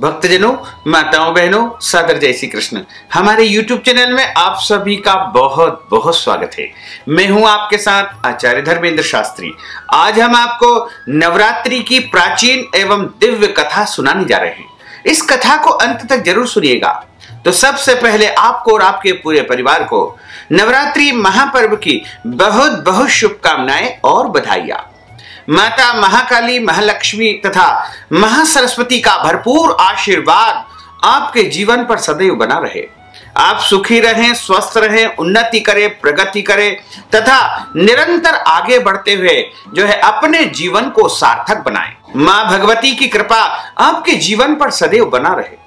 भक्तजनों, माताओं, बहनों, सादर जय श्री कृष्ण। हमारे YouTube चैनल में आप सभी का बहुत बहुत स्वागत है। मैं हूं आपके साथ आचार्य धर्मेंद्र शास्त्री। आज हम आपको नवरात्रि की प्राचीन एवं दिव्य कथा सुनाने जा रहे हैं। इस कथा को अंत तक जरूर सुनिएगा। तो सबसे पहले आपको और आपके पूरे परिवार को नवरात्रि महापर्व की बहुत बहुत शुभकामनाएं और बधाइयां। माता महाकाली, महालक्ष्मी तथा महासरस्वती का भरपूर आशीर्वाद आपके जीवन पर सदैव बना रहे। आप सुखी रहें, स्वस्थ रहें, उन्नति करें, प्रगति करें तथा निरंतर आगे बढ़ते हुए अपने जीवन को सार्थक बनाएं। मां भगवती की कृपा आपके जीवन पर सदैव बना रहे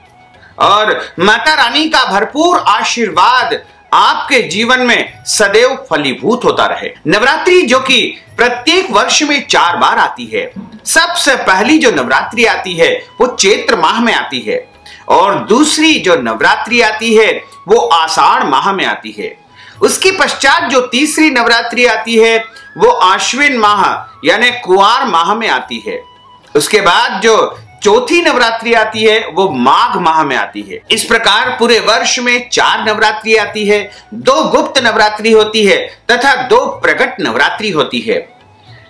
और माता रानी का भरपूर आशीर्वाद आपके जीवन में सदैव फलीभूत होता रहे। नवरात्रि जो कि प्रत्येक वर्ष में 4 बार आती है। सबसे पहली जो नवरात्रि आती है वो चैत्र माह में आती है और दूसरी जो नवरात्रि आती है वो आषाढ़ माह में आती है। उसके पश्चात जो तीसरी नवरात्रि आती है वो आश्विन माह यानी कुआर माह में आती है। उसके बाद जो चौथी नवरात्रि आती है वो माघ माह में आती है। इस प्रकार पूरे वर्ष में 4 नवरात्रि आती है, 2 गुप्त नवरात्रि होती है तथा 2 प्रकट नवरात्रि होती है।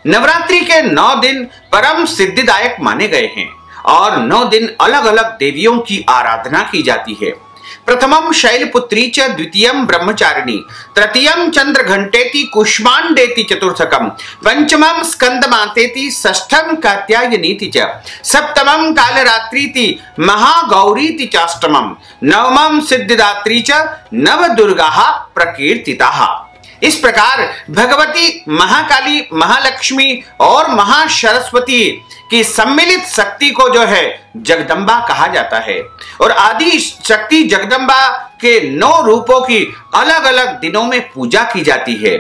नवरात्रि के 9 दिन परम सिद्धिदायक माने गए हैं और 9 दिन अलग अलग देवियों की आराधना की जाती है। प्रथमम शैलपुत्री च, द्वितीयम ब्रह्मचारिणी, तृतीयम चंद्रघंटेति, कुष्मांडेति चतुर्थकम, पंचमम स्कंदमातेति, षष्ठम कात्यायनीति च, सप्तमम कालरात्रीति, महागौरीति चाष्टमम, नवमम सिद्धिदात्री च, नवदुर्गाः प्रकीर्तिताः। इस प्रकार भगवती महाकाली, महालक्ष्मी और महासरस्वती की सम्मिलित शक्ति को जगदम्बा कहा जाता है और आदि शक्ति जगदम्बा के 9 रूपों की अलग अलग दिनों में पूजा की जाती है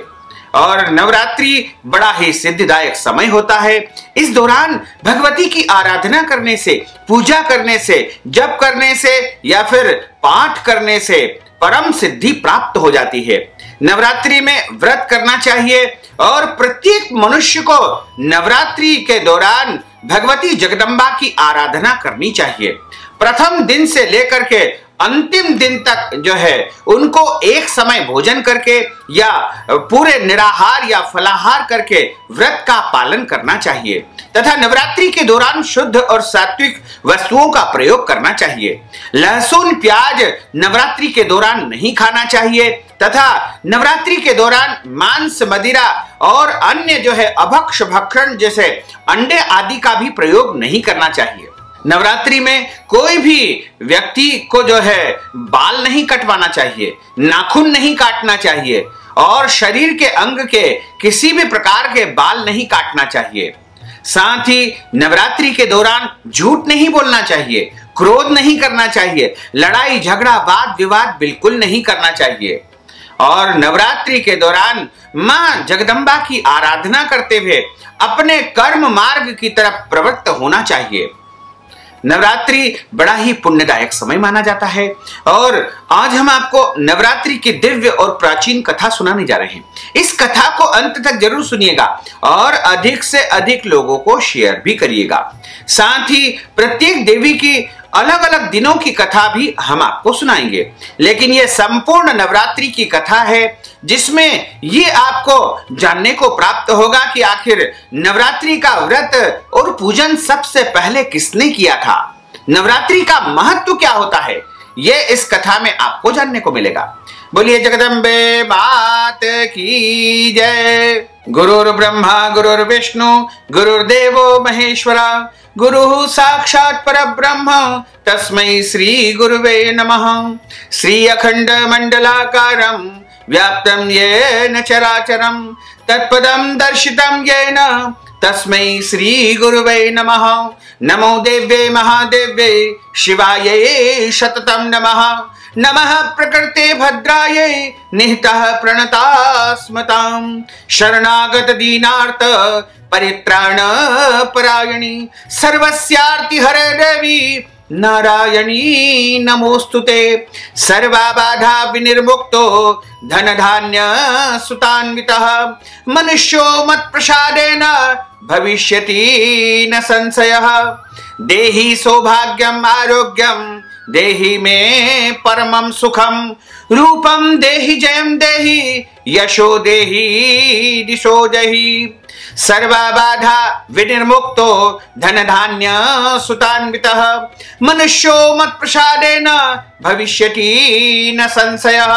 और नवरात्रि बड़ा ही सिद्धिदायक समय होता है। इस दौरान भगवती की आराधना करने से, पूजा करने से, जप करने से या फिर पाठ करने से परम सिद्धि प्राप्त हो जाती है। नवरात्रि में व्रत करना चाहिए और प्रत्येक मनुष्य को नवरात्रि के दौरान भगवती जगदम्बा की आराधना करनी चाहिए। प्रथम दिन से लेकर के अंतिम दिन तक उनको एक समय भोजन करके या पूरे निराहार या फलाहार करके व्रत का पालन करना चाहिए तथा नवरात्रि के दौरान शुद्ध और सात्विक वस्तुओं का प्रयोग करना चाहिए। लहसुन, प्याज नवरात्रि के दौरान नहीं खाना चाहिए तथा नवरात्रि के दौरान मांस, मदिरा और अन्य अभक्ष भक्षण जैसे अंडे आदि का भी प्रयोग नहीं करना चाहिए। नवरात्रि में कोई भी व्यक्ति को बाल नहीं कटवाना चाहिए, नाखून नहीं काटना चाहिए और शरीर के अंग के किसी भी प्रकार के बाल नहीं काटना चाहिए। साथ ही नवरात्रि के दौरान झूठ नहीं बोलना चाहिए, क्रोध नहीं करना चाहिए, लड़ाई झगड़ा वाद विवाद बिल्कुल नहीं करना चाहिए और नवरात्रि के दौरान मां जगदम्बा की आराधना करते हुए अपने कर्म मार्ग की तरफ प्रवृत्त होना चाहिए। नवरात्रि बड़ा ही पुण्यदायक समय माना जाता है और आज हम आपको नवरात्रि की दिव्य और प्राचीन कथा सुनाने जा रहे हैं। इस कथा को अंत तक जरूर सुनिएगा और अधिक से अधिक लोगों को शेयर भी करिएगा। साथ ही प्रत्येक देवी की अलग अलग दिनों की कथा भी हम आपको सुनाएंगे, लेकिन यह संपूर्ण नवरात्रि की कथा है जिसमें ये आपको जानने को प्राप्त होगा कि आखिर नवरात्रि का व्रत और पूजन सबसे पहले किसने किया था, नवरात्रि का महत्व क्या होता है, ये इस कथा में आपको जानने को मिलेगा। बोलिए जगदम्बे मात की जय। गुरुर् ब्रह्मा गुरुर्विष्णु गुरुर्देवो महेश्वरा, गुरु साक्षात् परब्रह्म तस्मै श्री गुरुवे नमः। श्री अखंड मंडलाकारं व्याप्तं येन चराचरं तत्पदं दर्शितं येन तस्मै श्री गुरुवे नमः। नमो देव्ये महादेव्ये शिवायै सततं नमः। नमः प्रकृते भद्रायै निहितः प्रणतास्मतां। शरणागत दीनार्थ परित्राण परायणी सर्वस्यार्ति हरे देवी नारायणी नमोस्तुते। सर्वबाधा विनिर्मुक्तो धन धान्य सुतान्वितः मनुष्यो मत्प्रसादेन भविष्यति न संशयः। देहि सौभाग्यम आरोग्यम देहि में परमं सुखम रूपम देहि जयम देहि यशो देहि दिशो देहि सर्वबाधा विनिर्मुक्तो धन धान्य सुतान्वितः मनुष्यो मत् प्रसादेन भविष्यति न संशयः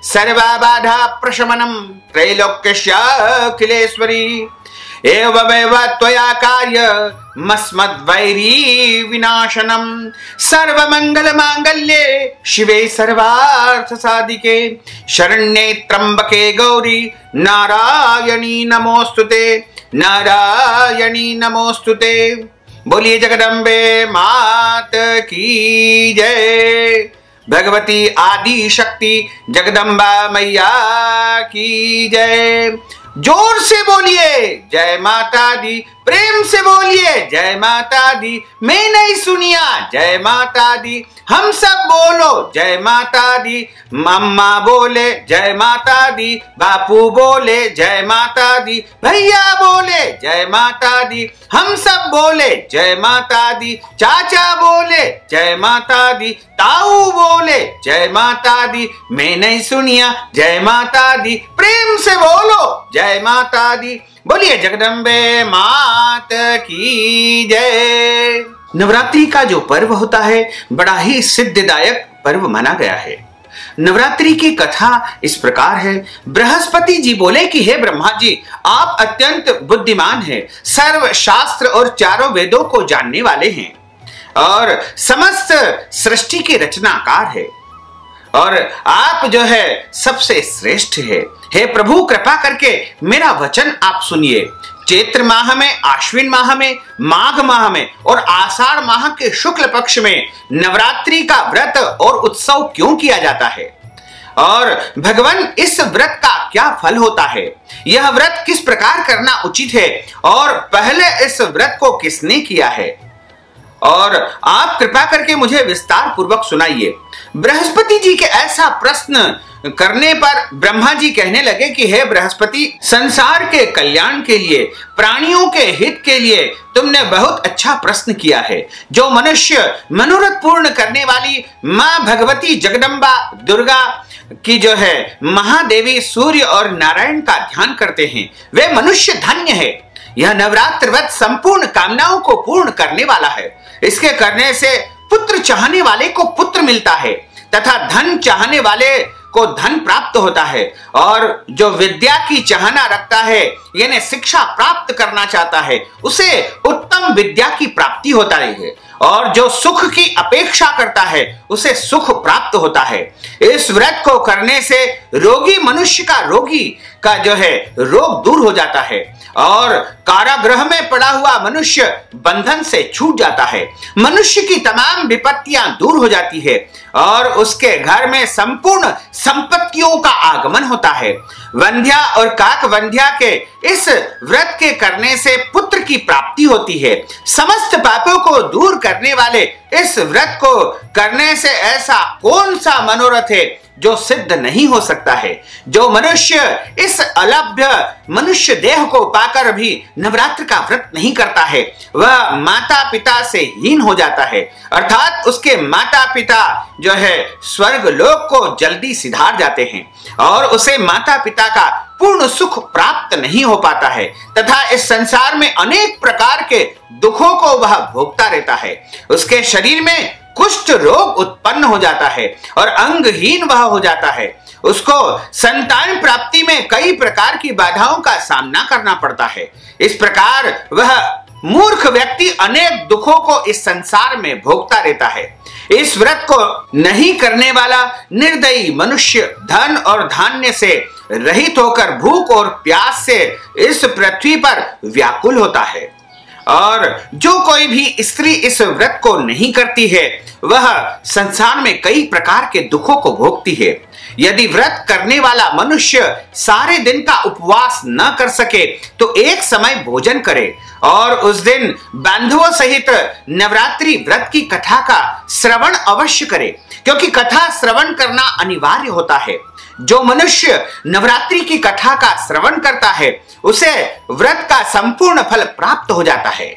सर्वबाधा प्रशमनं त्रैलोक्यस्य अखिलेश्वरी एवमेव त्वया कार्यमस्मद्वैरी विनाशनम् सर्वमंगल मांगल्ये शिवे सर्वार्थ साधिके शरण्ये त्र्यंबके गौरी नारायणी नमोस्तुते नारायणी नमोस्तुते। बोलिए जगदम्बे मात की जय। भगवती आदि शक्ति जगदम्बा मैया की जय। जोर से बोलिए जय माता दी, प्रेम से बोलिए जय माता दी। मैं नहीं सुनिया जय माता दी, हम सब बोलो जय माता दी। मम्मा बोले जय माता दी, बापू बोले जय माता दी, भैया बोले जय माता दी, हम सब बोले जय माता दी। चाचा बोले जय माता दी, ताऊ बोले जय माता दी। मैं नहीं सुनिया जय माता दी, प्रेम से बोलो जय माता दी। बोलिए जगदम्बे मात की जय। नवरात्रि का जो पर्व होता है बड़ा ही सिद्धिदायक पर्व माना गया है। नवरात्रि की कथा इस प्रकार है। बृहस्पति जी बोले कि हे ब्रह्मा जी, आप अत्यंत बुद्धिमान हैं, सर्व शास्त्र और चारों वेदों को जानने वाले हैं और समस्त सृष्टि के रचनाकार है और आप जो है सबसे श्रेष्ठ है। हे प्रभु, कृपा करके मेरा वचन आप सुनिए। चैत्र माह में, आश्विन माह में, माघ माह में और आषाढ़ माह के शुक्ल पक्ष में नवरात्रि का व्रत और उत्सव क्यों किया जाता है और भगवान इस व्रत का क्या फल होता है, यह व्रत किस प्रकार करना उचित है और पहले इस व्रत को किसने किया है, और आप कृपा करके मुझे विस्तार पूर्वक सुनाइए। बृहस्पति जी के ऐसा प्रश्न करने पर ब्रह्मा जी कहने लगे कि हे बृहस्पति, संसार के कल्याण के लिए, प्राणियों के हित के लिए तुमने बहुत अच्छा प्रश्न किया है। जो मनुष्य मनोरथ पूर्ण करने वाली माँ भगवती जगदम्बा दुर्गा की जो है महादेवी सूर्य और नारायण का ध्यान करते हैं, वे मनुष्य धन्य है। यह नवरात्र व्रत संपूर्ण कामनाओं को पूर्ण करने वाला है। इसके करने से पुत्र चाहने वाले को पुत्र मिलता है तथा धन चाहने वाले को धन प्राप्त होता है और जो विद्या की चाहना रखता है यानी शिक्षा प्राप्त करना चाहता है उसे उत्तम विद्या की प्राप्ति होता है और जो सुख की अपेक्षा करता है उसे सुख प्राप्त होता है। इस व्रत को करने से रोगी मनुष्य का रोगी का जो है रोग दूर हो जाता है और कारागृह में पड़ा हुआ मनुष्य बंधन से छूट जाता है। मनुष्य की तमाम विपत्तियां दूर हो जाती है और उसके घर में संपूर्ण संपत्तियों का आगमन होता है। वंध्या और काक वंध्या के इस व्रत के करने से पुत्र की प्राप्ति होती है। समस्त पापों को दूर करने वाले इस व्रत को करने से ऐसा कौन सा मनोरथ है जो सिद्ध नहीं हो सकता है। जो मनुष्य इस अलभ्य मनुष्य देह को पाकर भी नवरात्र का व्रत नहीं करता है वह माता पिता से हीन हो जाता है, अर्थात उसके माता पिता जो है स्वर्ग लोक को जल्दी सिधार जाते हैं और उसे माता पिता का पूर्ण सुख प्राप्त नहीं हो पाता है तथा इस संसार में अनेक प्रकार के दुखों को वह भोगता रहता है। उसके शरीर में कुष्ठ रोग उत्पन्न हो जाता है और अंगहीन वह हो जाता है। उसको संतान प्राप्ति में कई प्रकार की बाधाओं का सामना करना पड़ता है। इस प्रकार वह मूर्ख व्यक्ति अनेक दुखों को इस संसार में भोगता रहता है। इस व्रत को नहीं करने वाला निर्दयी मनुष्य धन और धान्य से रहित होकर भूख और प्यास से इस पृथ्वी पर व्याकुल होता है और जो कोई भी स्त्री इस व्रत को नहीं करती है वह संसार में कई प्रकार के दुखों को भोगती है। यदि व्रत करने वाला मनुष्य सारे दिन का उपवास न कर सके तो एक समय भोजन करे और उस दिन बांधवों सहित नवरात्रि व्रत की कथा का श्रवण अवश्य करे, क्योंकि कथा श्रवण करना अनिवार्य होता है। जो मनुष्य नवरात्रि की कथा का श्रवण करता है उसे व्रत का संपूर्ण फल प्राप्त हो जाता है।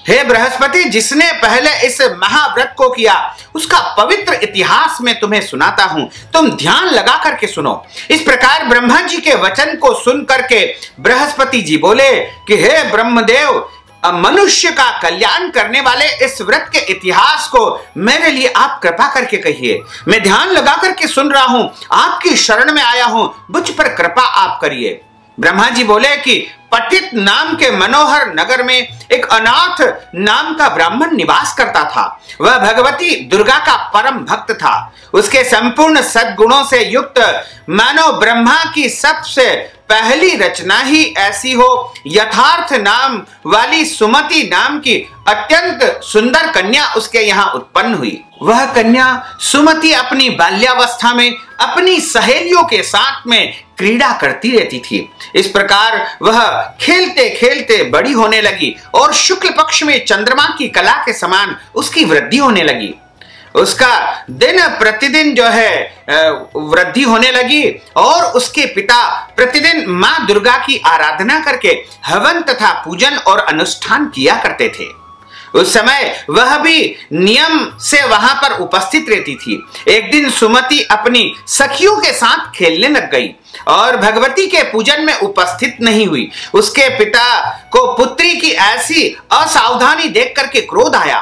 हे बृहस्पति, जिसने पहले इस महाव्रत को किया उसका पवित्र इतिहास में तुम्हें सुनाता हूं, तुम ध्यान लगा करके सुनो। इस प्रकार ब्रह्मा जी के वचन को सुन करके बृहस्पति जी बोले कि हे ब्रह्मदेव, मनुष्य का कल्याण करने वाले इस व्रत के इतिहास को मेरे लिए आप कृपा करके कहिए। मैं ध्यान लगा करके सुन रहा हूं, आपकी शरण में आया हूं, मुझ पर कृपा आप करिए। ब्रह्मा जी बोले कि पतित नाम के मनोहर नगर में एक अनाथ नाम का ब्राह्मण निवास करता था। वह भगवती दुर्गा का परम भक्त था। उसके संपूर्ण सद्गुणों से युक्त मानो ब्रह्मा की सबसे पहली रचना ही ऐसी हो, यथार्थ नाम वाली सुमति नाम की अत्यंत सुंदर कन्या उसके यहाँ उत्पन्न हुई। वह कन्या सुमति अपनी बाल्यावस्था में अपनी सहेलियों के साथ में क्रीड़ा करती रहती थी। इस प्रकार वह खेलते खेलते बड़ी होने लगी और शुक्ल पक्ष में चंद्रमा की कला के समान उसकी वृद्धि होने लगी। उसका दिन प्रतिदिन जो है वृद्धि होने लगी और उसके पिता प्रतिदिन मां दुर्गा की आराधना करके हवन तथा पूजन और अनुष्ठान किया करते थे। उस समय वह भी नियम से वहां पर उपस्थित रहती थी। एक दिन सुमति अपनी सखियों के साथ खेलने लग गई और भगवती के पूजन में उपस्थित नहीं हुई। उसके पिता को पुत्री की ऐसी असावधानी देख करके क्रोध आया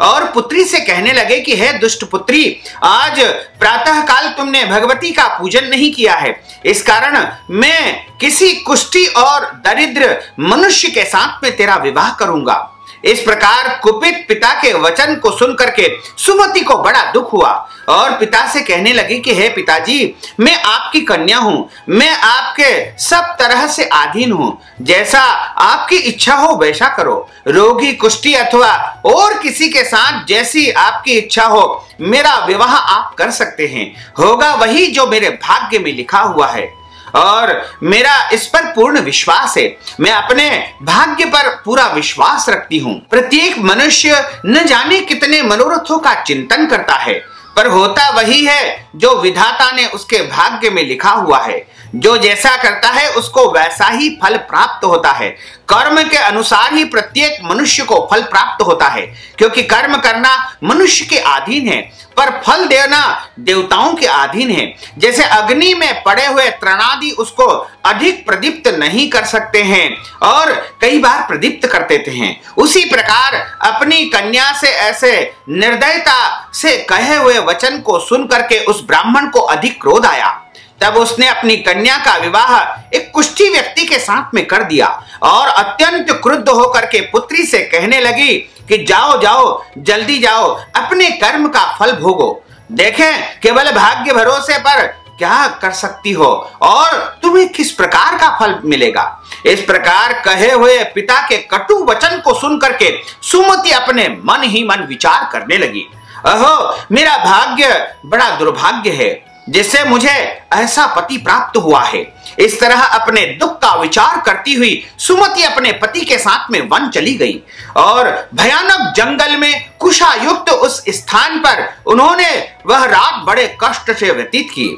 और पुत्री से कहने लगे कि हे दुष्ट पुत्री, आज प्रातः काल तुमने भगवती का पूजन नहीं किया है, इस कारण मैं किसी कुष्ठी और दरिद्र मनुष्य के साथ में तेरा विवाह करूंगा। इस प्रकार कुपित पिता के वचन को सुन करके सुमति को बड़ा दुख हुआ और पिता से कहने लगी कि हे पिताजी, मैं आपकी कन्या हूं, मैं आपके सब तरह से अधीन हूं, जैसा आपकी इच्छा हो वैसा करो। रोगी, कुष्ठी अथवा और किसी के साथ जैसी आपकी इच्छा हो मेरा विवाह आप कर सकते हैं, होगा वही जो मेरे भाग्य में लिखा हुआ है और मेरा इस पर पूर्ण विश्वास है। मैं अपने भाग्य पर पूरा विश्वास रखती हूँ। प्रत्येक मनुष्य न जाने कितने मनोरथों का चिंतन करता है, पर होता वही है जो विधाता ने उसके भाग्य में लिखा हुआ है। जो जैसा करता है उसको वैसा ही फल प्राप्त होता है। कर्म के अनुसार ही प्रत्येक मनुष्य को फल प्राप्त होता है, क्योंकि कर्म करना मनुष्य के अधीन है पर फल देना देवताओं के अधीन है। जैसे अग्नि में पड़े हुए तृणादि उसको अधिक प्रदीप्त नहीं कर सकते हैं और कई बार प्रदीप्त कर देते हैं, उसी प्रकार अपनी कन्या से ऐसे निर्दयता से कहे हुए वचन को सुन करके उस ब्राह्मण को अधिक क्रोध आया। तब उसने अपनी कन्या का विवाह एक कुष्ठी व्यक्ति के साथ में कर दिया और अत्यंत क्रुद्ध होकर के पुत्री से कहने लगी कि जाओ जाओ, जल्दी जाओ, अपने कर्म का फल भोगो। देखें केवल भाग्य भरोसे पर क्या कर सकती हो और तुम्हें किस प्रकार का फल मिलेगा। इस प्रकार कहे हुए पिता के कटु वचन को सुन करके सुमति अपने मन ही मन विचार करने लगी, अहो मेरा भाग्य बड़ा दुर्भाग्य है जिससे मुझे ऐसा पति प्राप्त हुआ है। इस तरह अपने दुख का विचार करती हुई सुमति अपने पति के साथ में वन चली गई और भयानक जंगल में कुशायुक्त उस स्थान पर उन्होंने वह रात बड़े कष्ट से व्यतीत की।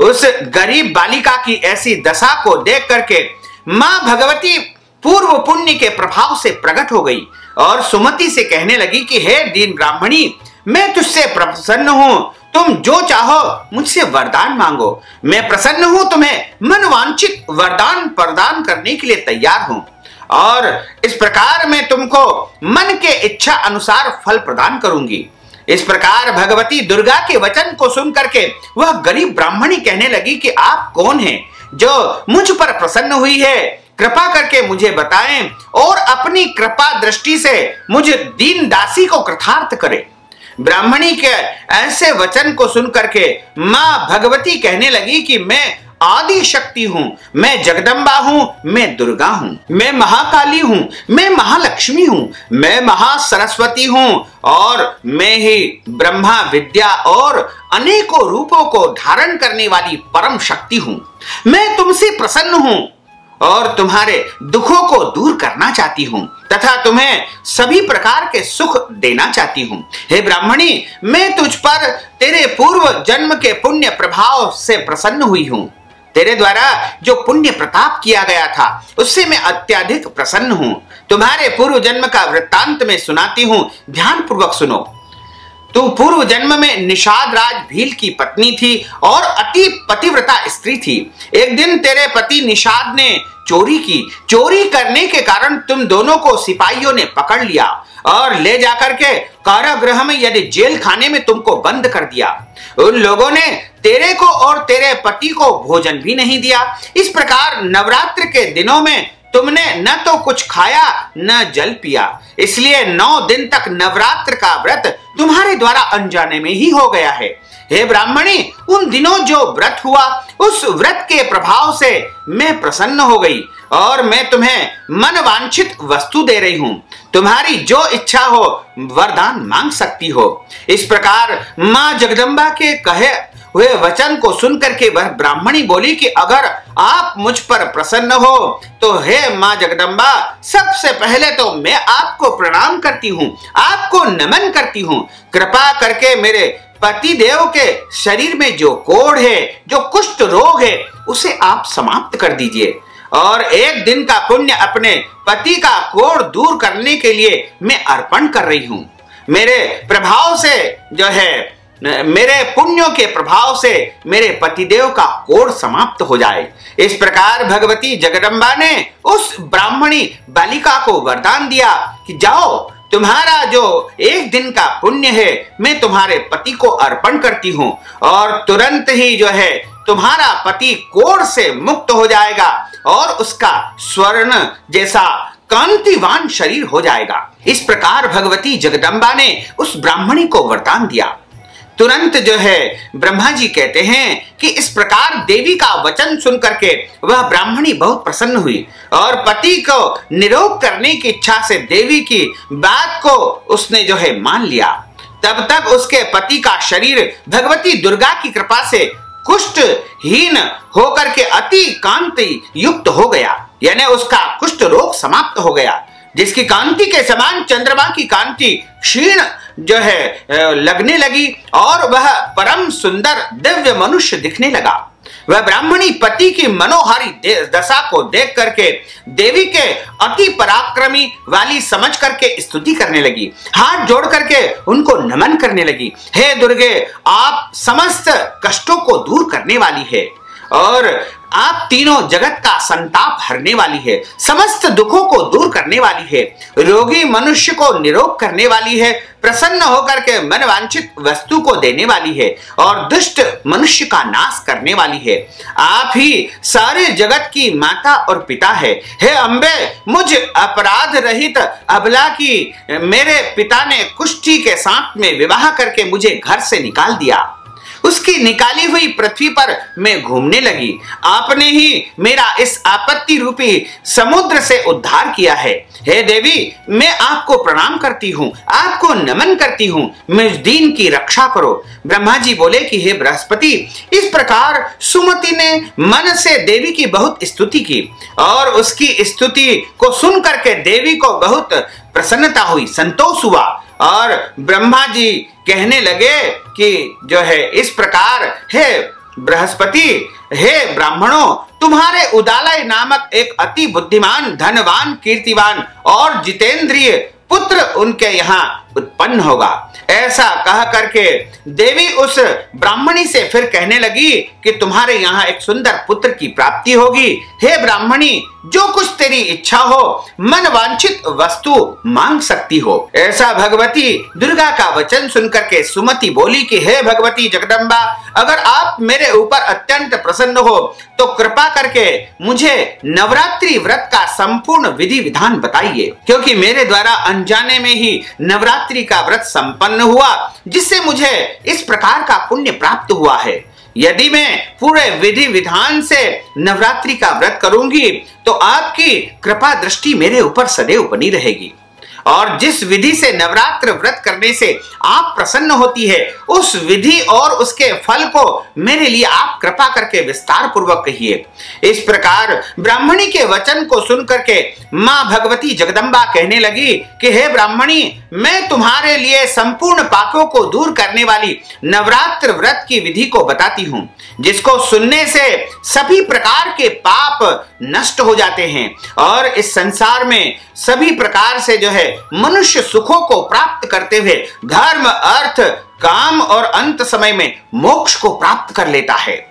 उस गरीब बालिका की ऐसी दशा को देख करके मां भगवती पूर्व पुण्य के प्रभाव से प्रकट हो गई और सुमति से कहने लगी कि हे दीन ब्राह्मणी, मैं तुझसे प्रसन्न हूं, तुम जो चाहो मुझसे वरदान मांगो। मैं प्रसन्न हूं, तुम्हें मनवांछित वरदान प्रदान करने के लिए तैयार हूं और इस प्रकार मैं तुमको मन के इच्छा अनुसार फल प्रदान करूंगी। इस प्रकार भगवती दुर्गा के वचन को सुन करके वह गरीब ब्राह्मणी कहने लगी कि आप कौन हैं जो मुझ पर प्रसन्न हुई है, कृपा करके मुझे बताएं और अपनी कृपा दृष्टि से मुझ दीन दासी को कृतार्थ करें। ब्राह्मणी के ऐसे वचन को सुन करके मां भगवती कहने लगी कि मैं आदि शक्ति हूं, मैं जगदम्बा हूं, मैं दुर्गा हूं, मैं महाकाली हूं, मैं महालक्ष्मी हूं, मैं महासरस्वती हूं और मैं ही ब्रह्मा विद्या और अनेकों रूपों को धारण करने वाली परम शक्ति हूं। मैं तुमसे प्रसन्न हूं और तुम्हारे दुखों को दूर करना चाहती हूं तथा तुम्हें सभी प्रकार के सुख देना चाहती हूं। हे ब्राह्मणी, मैं तुझ पर तेरे पूर्व जन्म के पुण्य प्रभाव से प्रसन्न हुई हूं। तेरे द्वारा जो पुण्य प्रताप किया गया था उससे मैं अत्यधिक प्रसन्न हूं। तुम्हारे पूर्व जन्म का वृत्तांत में सुनाती हूं, ध्यान पूर्वक सुनो। तू पूर्व जन्म में निषाद राज भील की पत्नी थी और अति पतिव्रता स्त्री थी। एक दिन तेरे पति निषाद ने चोरी की। चोरी करने के कारण तुम दोनों को सिपाहियों ने पकड़ लिया और ले जाकर के कारागृह में यानी जेल खाने में तुमको बंद कर दिया। उन लोगों ने तेरे को और तेरे पति को भोजन भी नहीं दिया। इस प्रकार नवरात्र के दिनों में तुमने न तो कुछ खाया न जल पिया, इसलिए 9 दिन तक नवरात्र का व्रत तुम्हारे द्वारा अनजाने में ही हो गया है। हे ब्राह्मणी, उन दिनों जो व्रत हुआ उस व्रत के प्रभाव से मैं प्रसन्न हो गई और मैं तुम्हें मन वांछित वस्तु दे रही हूं। तुम्हारी जो इच्छा हो वरदान मांग सकती हो। इस प्रकार मां जगदम्बा के कहे हुए वचन को सुनकर के वह ब्राह्मणी बोली कि अगर आप मुझ पर प्रसन्न हो तो हे मां जगदम्बा, सबसे पहले तो मैं आपको प्रणाम करती हूँ, आपको नमन करती हूँ। कृपा करके मेरे पति देव के शरीर में जो कोढ़ है, जो कुष्ठ रोग है, उसे आप समाप्त कर दीजिए और एक दिन का पुण्य अपने पति का कोढ़ दूर करने के लिए मैं अर्पण कर रही हूं। मेरे प्रभाव से जो है, मेरे पुण्यों के प्रभाव से मेरे पतिदेव का कोढ़ समाप्त हो जाए। इस प्रकार भगवती जगदम्बा ने उस ब्राह्मणी बालिका को वरदान दिया कि जाओ, तुम्हारा जो एक दिन का पुण्य है मैं तुम्हारे पति को अर्पण करती हूं और तुरंत ही जो है तुम्हारा पति कोढ़ से मुक्त हो जाएगा और उसका स्वर्ण जैसा कांतिवान शरीर हो जाएगा। इस प्रकार भगवती जगदम्बा ने उस ब्राह्मणी को वरदान दिया। तुरंत जो है ब्रह्मा जी कहते हैं कि इस प्रकार देवी का वचन सुनकर के वह ब्राह्मणी बहुत प्रसन्न हुई और पति को निरोग करने की इच्छा से देवी की बात को उसने जो है मान लिया। तब तक उसके पति का शरीर भगवती दुर्गा की कृपा से कुष्ठहीन होकर के अति कांति युक्त हो गया, यानी उसका कुष्ठ रोग समाप्त हो गया। जिसकी कांति के समान चंद्रमा की कांति क्षीण जो है लगने लगी और वह परम सुंदर दिव्य मनुष्य दिखने लगा। वह ब्राह्मणी पति की मनोहारी दशा को देख करके देवी के अति पराक्रमी वाली समझ करके स्तुति करने लगी, हाथ जोड़ करके उनको नमन करने लगी। हे दुर्गे, आप समस्त कष्टों को दूर करने वाली है और आप तीनों जगत का संताप हरने वाली है, समस्त दुखों को दूर करने वाली है, रोगी मनुष्य को निरोग करने वाली है, प्रसन्न होकर के मनवांछित वस्तु को देने वाली है और दुष्ट मनुष्य का नाश करने वाली है। आप ही सारे जगत की माता और पिता है। हे अम्बे, मुझ अपराध रहित अबला की मेरे पिता ने कुष्ठी के साथ में विवाह करके मुझे घर से निकाल दिया। उसकी निकाली हुई पृथ्वी पर मैं घूमने लगी। आपने ही मेरा इस आपत्ति रूपी समुद्र से उद्धार किया है। हे देवी, मैं आपको प्रणाम करती हूँ, आपको नमन करती हूँ, मुझ दीन की रक्षा करो। ब्रह्मा जी बोले कि हे बृहस्पति, इस प्रकार सुमति ने मन से देवी की बहुत स्तुति की और उसकी स्तुति को सुन करके देवी को बहुत प्रसन्नता हुई, संतोष हुआ और ब्रह्मा जी कहने लगे कि जो है इस प्रकार, हे बृहस्पति, हे ब्राह्मणों, तुम्हारे उदालय नामक एक अति बुद्धिमान, धनवान, कीर्तिवान और जितेंद्रिय पुत्र उनके यहाँ उत्पन्न होगा। ऐसा कह करके देवी उस ब्राह्मणी से फिर कहने लगी कि तुम्हारे यहाँ एक सुंदर पुत्र की प्राप्ति होगी। हे ब्राह्मणी, जो कुछ तेरी इच्छा हो मन वांछित वस्तु मांग सकती हो। ऐसा भगवती दुर्गा का वचन सुनकर के सुमति बोली कि हे भगवती जगदम्बा, अगर आप मेरे ऊपर अत्यंत प्रसन्न हो तो कृपा करके मुझे नवरात्रि व्रत का संपूर्ण विधि विधान बताइए, क्योंकि मेरे द्वारा अनजाने में ही नवरात्रि का व्रत संपन्न हुआ, जिससे मुझे इस प्रकार का पुण्य प्राप्त हुआ है। यदि मैं पूरे विधि विधान से नवरात्रि का व्रत करूंगी तो आपकी कृपा दृष्टि मेरे ऊपर सदैव बनी रहेगी और जिस विधि से नवरात्र व्रत करने से आप प्रसन्न होती है, उस विधि और उसके फल को मेरे लिए आप कृपा करके विस्तार पूर्वक कहिए। इस प्रकार ब्राह्मणी के वचन को सुन करके मां भगवती जगदम्बा कहने लगी कि हे ब्राह्मणी, मैं तुम्हारे लिए संपूर्ण पापों को दूर करने वाली नवरात्र व्रत की विधि को बताती हूं, जिसको सुनने से सभी प्रकार के पाप नष्ट हो जाते हैं और इस संसार में सभी प्रकार से मनुष्य सुखों को प्राप्त करते हुए धर्म, अर्थ, काम और अंत समय में मोक्ष को प्राप्त कर लेता है।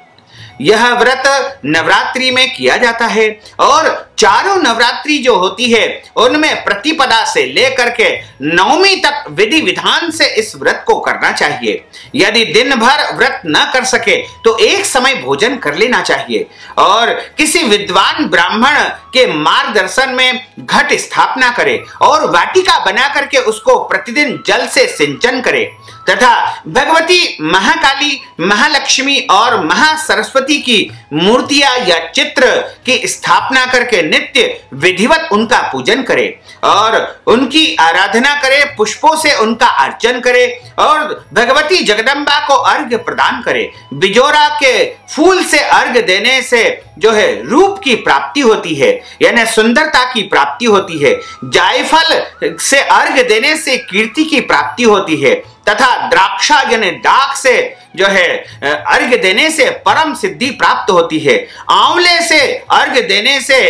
यह व्रत नवरात्रि में किया जाता है और चारों नवरात्रि जो होती है उनमें प्रतिपदा से लेकर के नवमी तक विधि विधान से इस व्रत को करना चाहिए। यदि दिन भर व्रत न कर सके तो एक समय भोजन कर लेना चाहिए और किसी विद्वान ब्राह्मण के मार्गदर्शन में घट स्थापना करे और वाटिका बना करके उसको प्रतिदिन जल से सिंचन करे तथा भगवती महाकाली, महालक्ष्मी और महासरस्वती की मूर्तियां या चित्र की स्थापना करके नित्य विधिवत उनका पूजन करे और उनकी आराधना करे, पुष्पों से उनका अर्चन करे और भगवती जगदम्बा को अर्घ्य प्रदान करे। बिजोरा के फूल से अर्घ्य देने से रूप की प्राप्ति होती है, यानी सुंदरता की प्राप्ति होती है। जायफल से अर्घ्य देने से कीर्ति की प्राप्ति होती है तथा द्राक्षा यानी दाख से अर्घ्य देने से परम सिद्धि प्राप्त होती है। आंवले से अर्घ्य देने से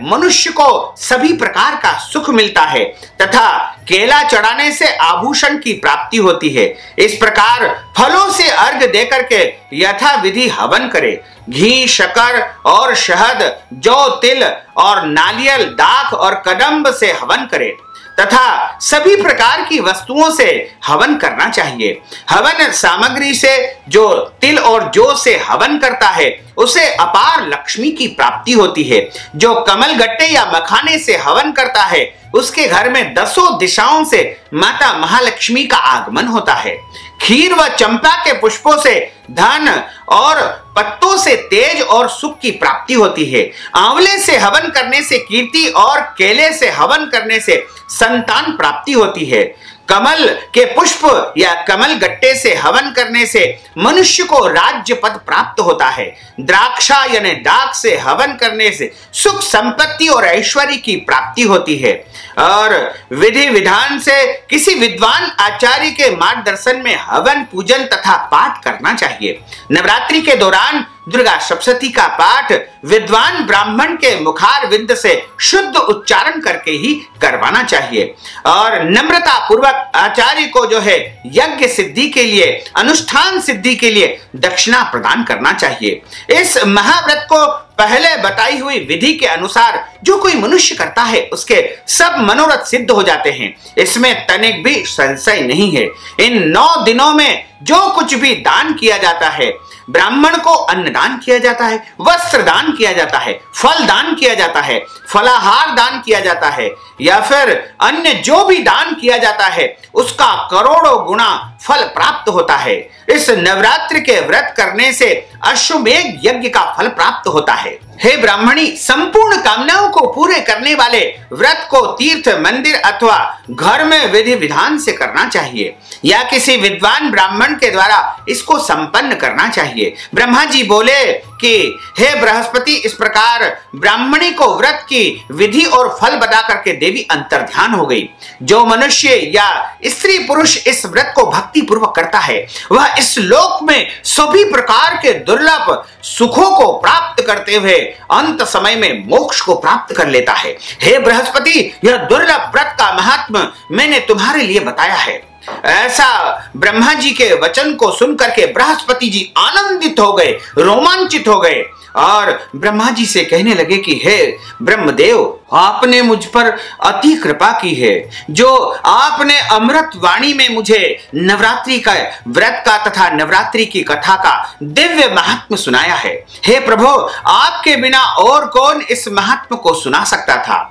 मनुष्य को सभी प्रकार का सुख मिलता है तथा केला चढ़ाने से आभूषण की प्राप्ति होती है। इस प्रकार फलों से अर्घ्य देकर के यथा विधि हवन करे। घी, शक्कर और शहद, जौ, तिल और नारियल, दाख और कदम्ब से हवन करे तथा सभी प्रकार की वस्तुओं से हवन करना चाहिए। हवन सामग्री से जो तिल और जौ से हवन करता है उसे अपार लक्ष्मी की प्राप्ति होती है। जो कमल गट्टे या मखाने से हवन करता है उसके घर में 10 दिशाओं से माता महालक्ष्मी का आगमन होता है। खीर व चंपा के पुष्पों से धन और पत्तों से तेज और सुख की प्राप्ति होती है। आंवले से हवन करने से कीर्ति और केले से हवन करने से संतान प्राप्ति होती है। कमल के पुष्प या कमल गट्टे से हवन करने से मनुष्य को राज्य पद प्राप्त होता है। द्राक्षा यानी दाख से हवन करने से सुख, संपत्ति और ऐश्वर्य की प्राप्ति होती है और विधि विधान से किसी विद्वान आचार्य के मार्गदर्शन में हवन, पूजन तथा पाठ करना चाहिए। नवरात्रि के दौरान दुर्गा सप्तशती का पाठ विद्वान ब्राह्मण के मुखार विंद से शुद्ध उच्चारण करके ही करवाना चाहिए और नम्रता पूर्वक आचार्य को यज्ञ सिद्धि के लिए, अनुष्ठान सिद्धि के लिए दक्षिणा प्रदान करना चाहिए। इस महाव्रत को पहले बताई हुई विधि के अनुसार जो कोई मनुष्य करता है उसके सब मनोरथ सिद्ध हो जाते हैं, इसमें तनिक भी संशय नहीं है। इन 9 दिनों में जो कुछ भी दान किया जाता है, ब्राह्मण को अन्न दान किया जाता है, वस्त्र दान किया जाता है, फल दान किया जाता है, फलाहार दान किया जाता है या फिर अन्य जो भी दान किया जाता है उसका करोड़ों गुना फल प्राप्त होता है। इस नवरात्रि के व्रत करने से अश्वमेध यज्ञ का फल प्राप्त होता है। हे ब्राह्मणी, संपूर्ण कामनाओं को पूरे करने वाले व्रत को तीर्थ, मंदिर अथवा घर में विधि विधान से करना चाहिए या किसी विद्वान ब्राह्मण के द्वारा इसको संपन्न करना चाहिए। ब्रह्मा जी बोले कि हे बृहस्पति, इस प्रकार ब्राह्मणी को व्रत की विधि और फल बता करके देवी अंतर्ध्यान हो गई। जो मनुष्य या स्त्री पुरुष इस व्रत को भक्ति पूर्वक करता है वह इस लोक में सभी प्रकार के दुर्लभ सुखों को प्राप्त करते हुए अंत समय में मोक्ष को प्राप्त कर लेता है। हे बृहस्पति, यह दुर्लभ व्रत का महात्म्य मैंने तुम्हारे लिए बताया है। ऐसा ब्रह्मा जी के वचन को सुनकर के बृहस्पति जी आनंदित हो गए, रोमांचित हो गए और ब्रह्मा जी से कहने लगे कि हे ब्रह्मदेव, आपने मुझ पर अति कृपा की है। जो आपने अमृत वाणी में मुझे नवरात्रि का व्रत का तथा नवरात्रि की कथा का दिव्य महात्म्य सुनाया है। हे प्रभु, आपके बिना और कौन इस महात्म्य को सुना सकता था।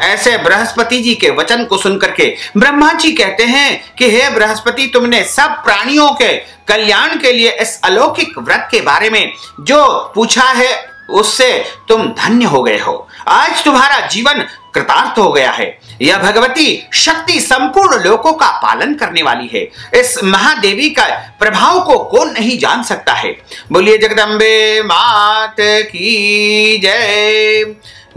ऐसे बृहस्पति जी के वचन को सुनकर के ब्रह्मा जी कहते हैं कि हे बृहस्पति, तुमने सब प्राणियों के कल्याण के लिए इस अलौकिक व्रत के बारे में जो पूछा है उससे तुम धन्य हो गए हो। आज तुम्हारा जीवन कृतार्थ हो गया है। यह भगवती शक्ति संपूर्ण लोकों का पालन करने वाली है। इस महादेवी का प्रभाव को कौन नहीं जान सकता है। बोलिए जगदम्बे मात की जय,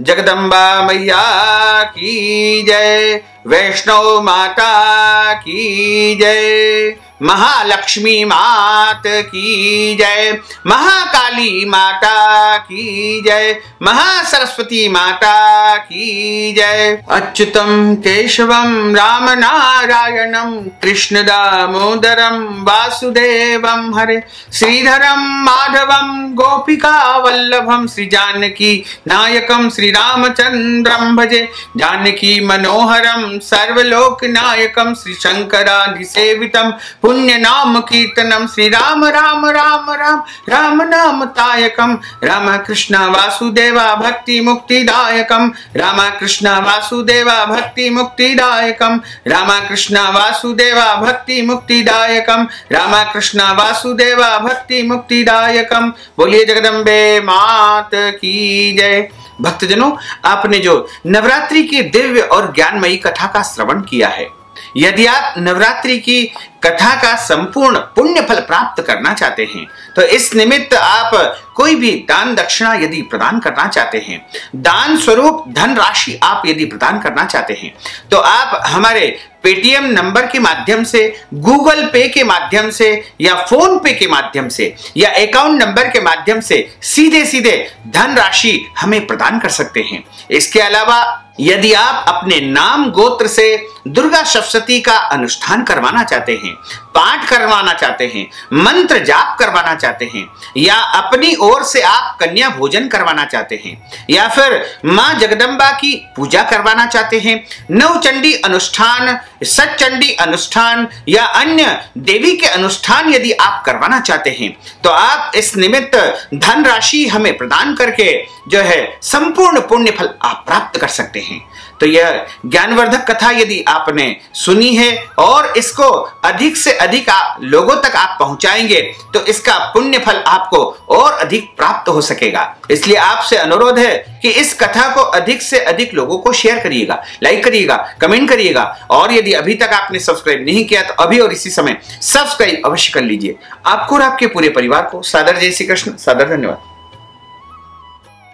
जगदम्बा मैया की जय, वैष्णव माता की जय, महालक्ष्मी मात की जय, महाकाली माता की जय, महासरस्वती माता की जय। अच्युतम केशवम राम नारायणम कृष्ण दामोदरम वासुदेवम हरे, श्रीधरम माधवम गोपिका वल्लभम, श्री जानकी नायकम श्री रामचंद्रम भजे, जानकी मनोहरम सर्वलोक नायकम, श्री शंकराधिसेवितम पुण्य नाम कीर्तनम, श्री राम राम राम राम राम नाम तायकम, राम कृष्ण वासुदेवा भक्ति मुक्तिदायकम, राम कृष्ण वासुदेवा भक्ति मुक्तिदायकम, राम कृष्ण वासुदेवा भक्ति मुक्तिदायकम, राम कृष्ण वासुदेवा भक्ति मुक्तिदायकम। बोलिए जगदम्बे मात की जय। भक्तजनों, आपने जो नवरात्रि की दिव्य और ज्ञानमयी कथा का श्रवण किया है, यदि आप नवरात्रि की कथा का संपूर्ण पुण्य फल प्राप्त करना चाहते हैं तो इस निमित्त आप कोई भी दान दक्षिणा यदि प्रदान करना चाहते हैं, दान स्वरूप धन राशि आप यदि प्रदान करना चाहते हैं, तो आप हमारे पेटीएम नंबर के माध्यम से, गूगल पे के माध्यम से या फोन पे के माध्यम से या अकाउंट नंबर के माध्यम से सीधे सीधे धन राशि हमें प्रदान कर सकते हैं। इसके अलावा यदि आप अपने नाम गोत्र से दुर्गा सप्तशती का अनुष्ठान करवाना चाहते हैं, पाठ करवाना चाहते हैं, मंत्र जाप करवाना चाहते हैं, या अपनी ओर से आप कन्या भोजन करवाना चाहते हैं, या फिर मां जगदम्बा की पूजा करवाना चाहते हैं, नवचंडी अनुष्ठान, सतचंडी अनुष्ठान या अन्य देवी के अनुष्ठान यदि आप करवाना चाहते हैं, तो आप इस निमित्त धन राशि हमें प्रदान करके जो है संपूर्ण पुण्य फल आप प्राप्त कर सकते हैं। तो यह ज्ञानवर्धक कथा यदि आपने सुनी है और इसको अधिक से अधिक लोगों तक आप पहुंचाएंगे तो इसका पुण्य फल आपको और अधिक प्राप्त हो सकेगा। इसलिए आपसे अनुरोध है कि इस कथा को अधिक से अधिक लोगों को शेयर करिएगा, लाइक करिएगा, कमेंट करिएगा, और यदि अभी तक आपने सब्सक्राइब नहीं किया तो अभी और इसी समय सब्सक्राइब अवश्य कर लीजिए। आपको और आपके पूरे परिवार को सादर जय श्री कृष्ण, सादर धन्यवाद।